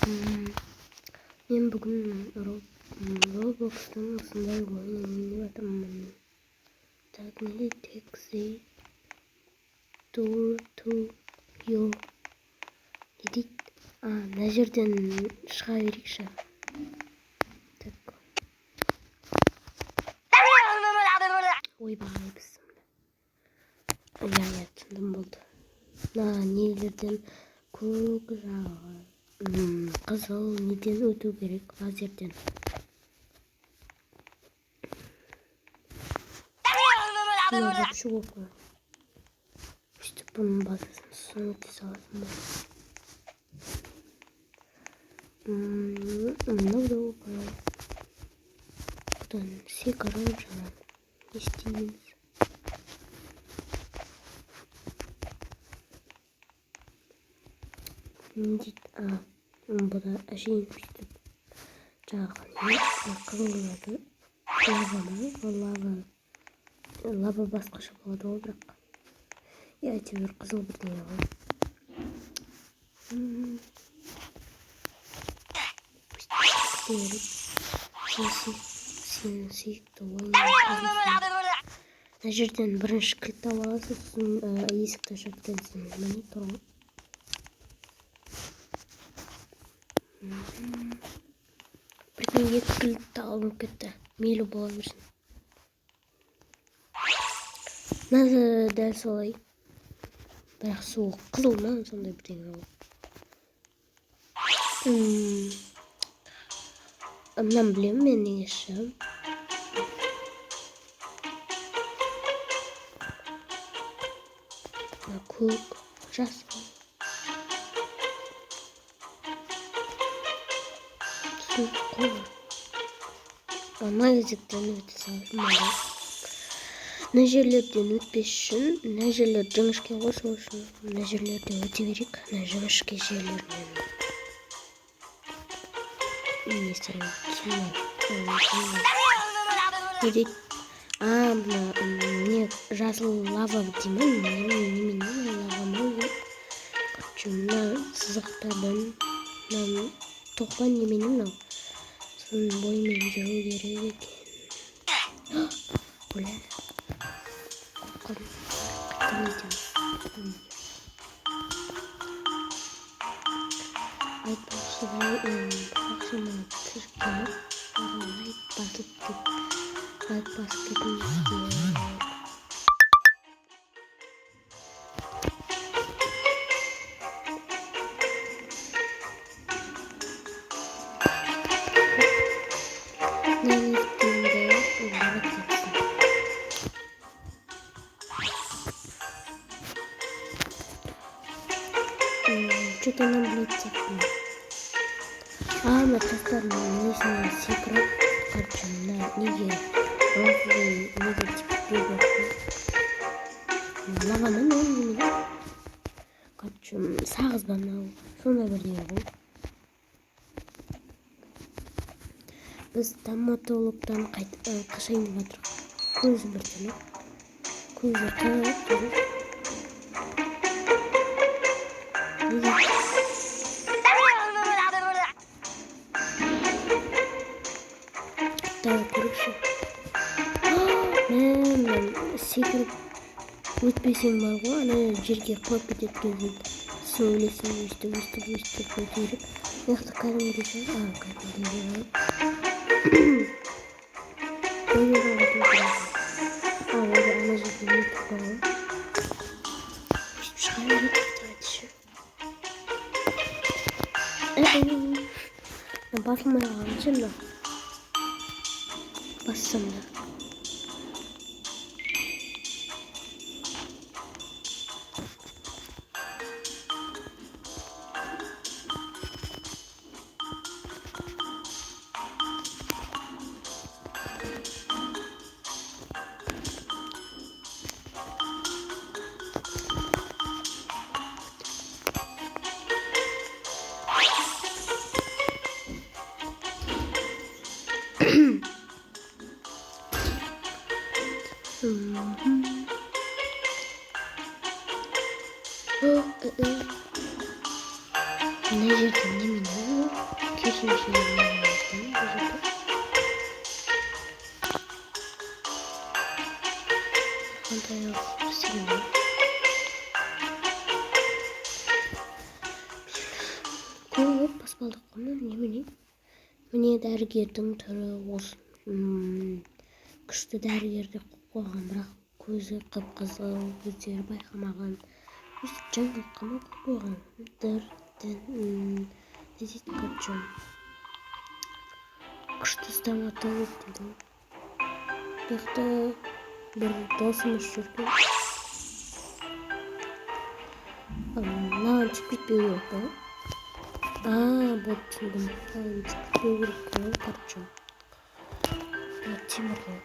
Men bugün Roblox'tan ısınday oyun oynayatımın. Tekneli taxi to your dedik. Ne жерден шыға берейікші. Ойбай бісімді. Я түсіндім болды. Нелерден көк жағы. Қызыл неден өту керек лазерден. Мына шығу қой. Үстіп бұның базасын сөйте салатын бол. Мынау қой. Бұдан секіріп жаңа. Не істейміз? Бұда әшейін үстіп жағын қызылады. Лава басқаша болады ол бірақ. Әйтеуір қызыл бірдеңе ғой. Сен сүйікті ойын. Мына жерден бірінші кілтті аласыз, сосын есікті ашып кетесің. Міне тұр ғой. Бірден екі кілтті алынып кетті. Мейлі бола берсін. Назы дәл солай. Бірақ суық қызыл ма сондай бірдеңе ғой. Мынаны білемін мен негізі. Көк жас қой. Суық қой. Мына кезектен өте салатын болды. Мына жерлерден өтпес үшін, мына жерлер жіңішке ғой, сол үшін мына жерлерден өте берейік. Мына жіңішке жерлермен. Не істеймін? Не дейді? Мына жасыл лава деймін. Немене лава ма? Короче, мына сызықтардан тоқпан немене мынау. Соның бойымен жүру керек екен. Бля. Қайтқан етем. Айтпақшыдай бақшыма кіргеніп, айт басып кетіңіздер. Что-то нам блядь. На тастарном несіне секіріп, короче, неге неге типа лавамен ойнайды. Короче, сағыз банау, сондай бірдеңе ғой. Біз томатологтан қашайын деп жатырмыз. Көзі бір түрлі. Көзі қырып. Көрікші. Секіріп өтпесең бар ғой, ана жерге қойып кетеді кезінде. Сөйлесің, өстіп өтеріп. Яқты кәдімгі шығар. Кәдімгі шығар. Ойда ана жерге өтіп бар ғой. Өстіп шыға береді айтышы. Басылмай қалған шында. Bassam da. Ne жерден немене? Көп баспалдық қана немене? Міне дәрігердің түрі осы күшті дәрігер деп қойған, бірақ көзі қып-қызыл, көздері байқамаған. Өстіп жаңғақ қана қойған. Күшті стоматолог дейді. Бұяқта бір досымыз жүрген. Маған түсіп кетпеу керек па? Вот түсіндім. Маған түсіп кетпеу керек қой, короче. Темір ғой.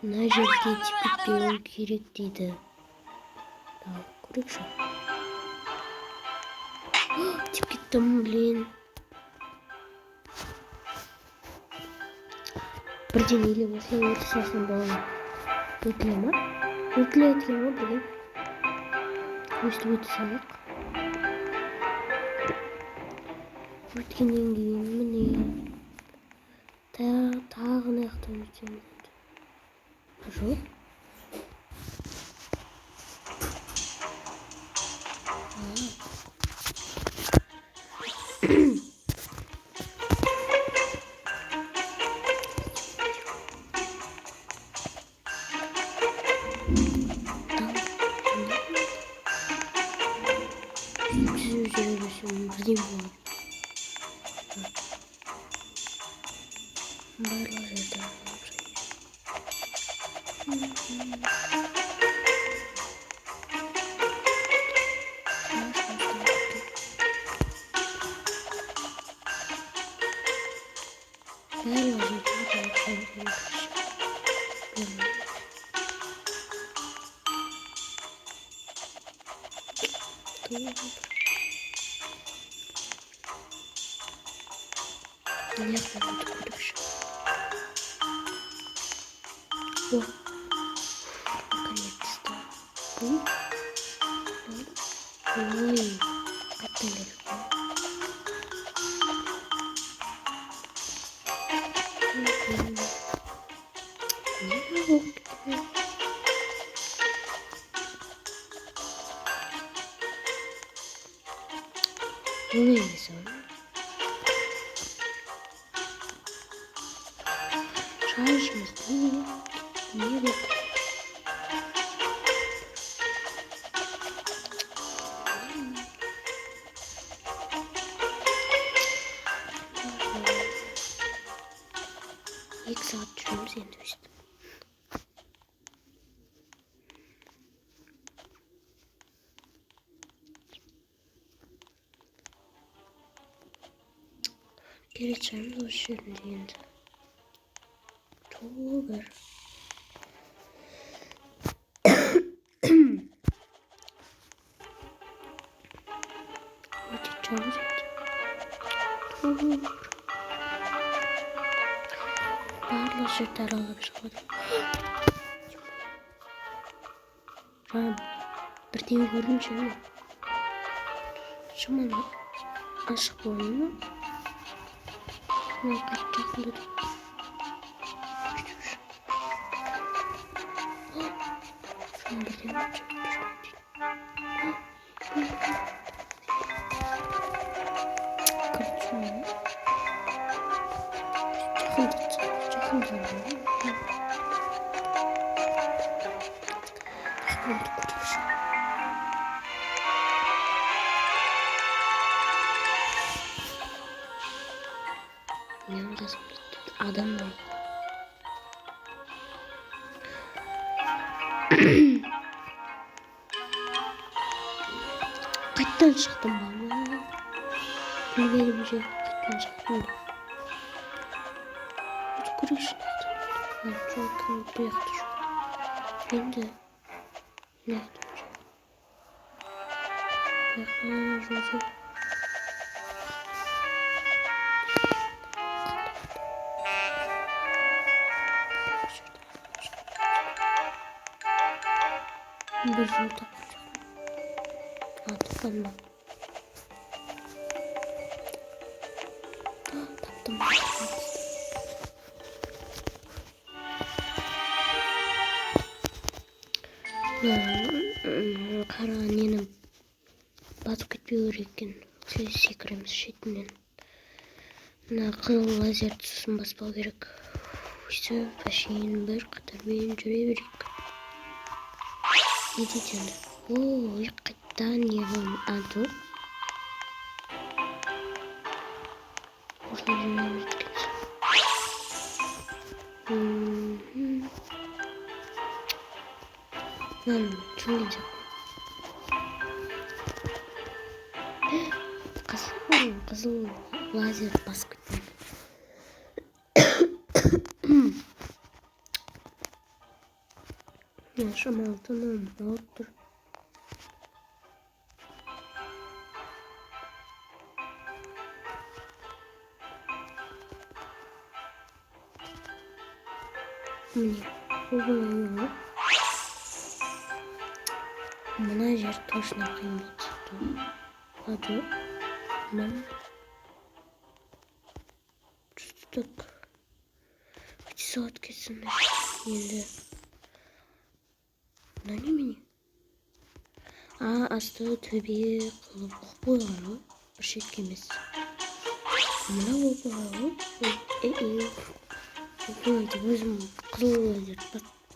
Мына жерге түсіп кетпеу керек дейді. Көрейікші. Түсіп кеттім, блин. Бірден елеп осылай өте салсам болады. Өтіле ма? Өтіле ма бірден? Өстіп өте салайық. Өткеннен кейін міне. Тағы наяқтан өтемін. Жоқ. Бірден болады. Барлық жерде наконец-то. Ой, катали. Екі сағат жүреміз енді өстіп. Келечеміз осы жерінде енді. Тобыр. Өтечеміз енді. Тобыр. Барлық жерді аралап шығады. Жаңа бірден көрдім ше. Шаманы ашық болайын ма? Мен қатты жақындадым. Жаңа бірден адам бар. Қайттан шықтым ба? Білмедім же, қайттан шықтым да. Өте көрейікші. Жоқ, бұяқты жоқ. Енді бұяқты жоқ. Бұяқты жоқ. Бір жол тапқан Таптым. Қара нені батып кетпеу керек екен. Секіреміз шетінен. Мына қызыл лазер тұсын баспау керек. Все, әшейін бір қатармен жүре берейік. Не дейді енді? Ой, қайттан не ғылым аду. Осылай жүре береді екен. Мынаны түсінген жоқпын. Қызыл лазер басып кеткен. Шамалы тыным алып тұр. Міне, бұл мына жер точно қиын болды. Аду. Мына. Түстік. Сауат кетсін. Енді. Мына немене? Асты төбе қылып қойған ғой. Бір шетке емес. Мына болып қойған ғой. Қойды өзім қызыл лазер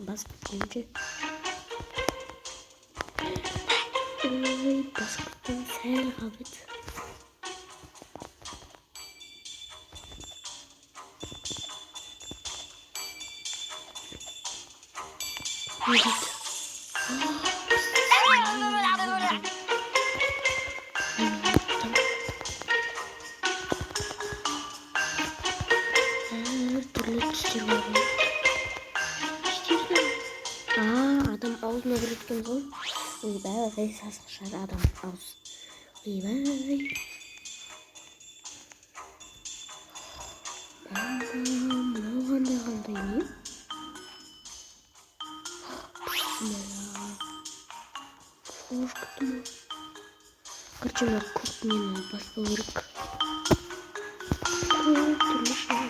басып кеткенше. Басып кеткен сәл қалды. Не дейді? Түрлі түстер бар ғой. Адам аузына кірген ғой. Ойбай, сасық шығар адам ауыз. Ойбай. Мынау қандай не? Қош күтті ма? Короче, мына көп нені баспау керек. Түрлі шығар.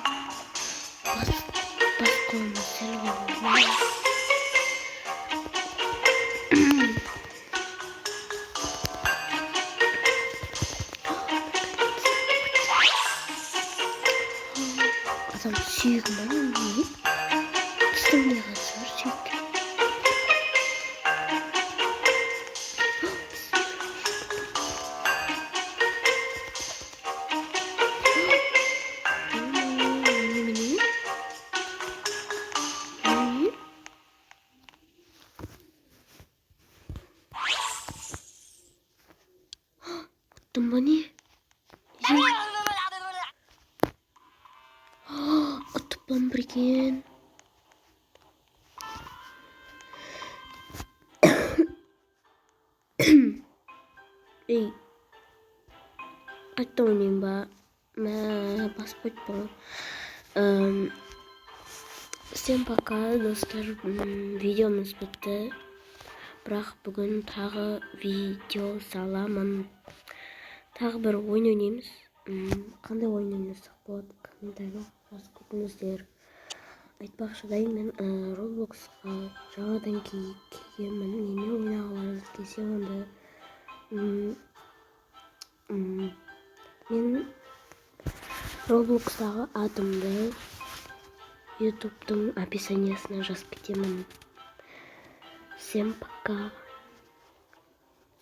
Басқауымыз сәл қалды. Адам сүйегім бар ма? Не? Түстің не қатысы бар сүйекке? Ұттым ба не? Ұттып бам бір екен. Ей, қайтта ойнайын ба? Басып қойып ба? Всем пока, достар. Видеомыз бітті. Бірақ бүгін тағы видео саламын. Тағы бір ойын ойнаймыз. Қандай ойын ойнасақ болады? Комментарийға жазып кетіңіздер. Айтпақшы дайын, мен Robloxқа жаңадан келгенмін. Немен ойнағыларыңыз келсе онда мен Robloxтағы атымды YouTube'дың описаниясына жазып кетемін. Всем пока.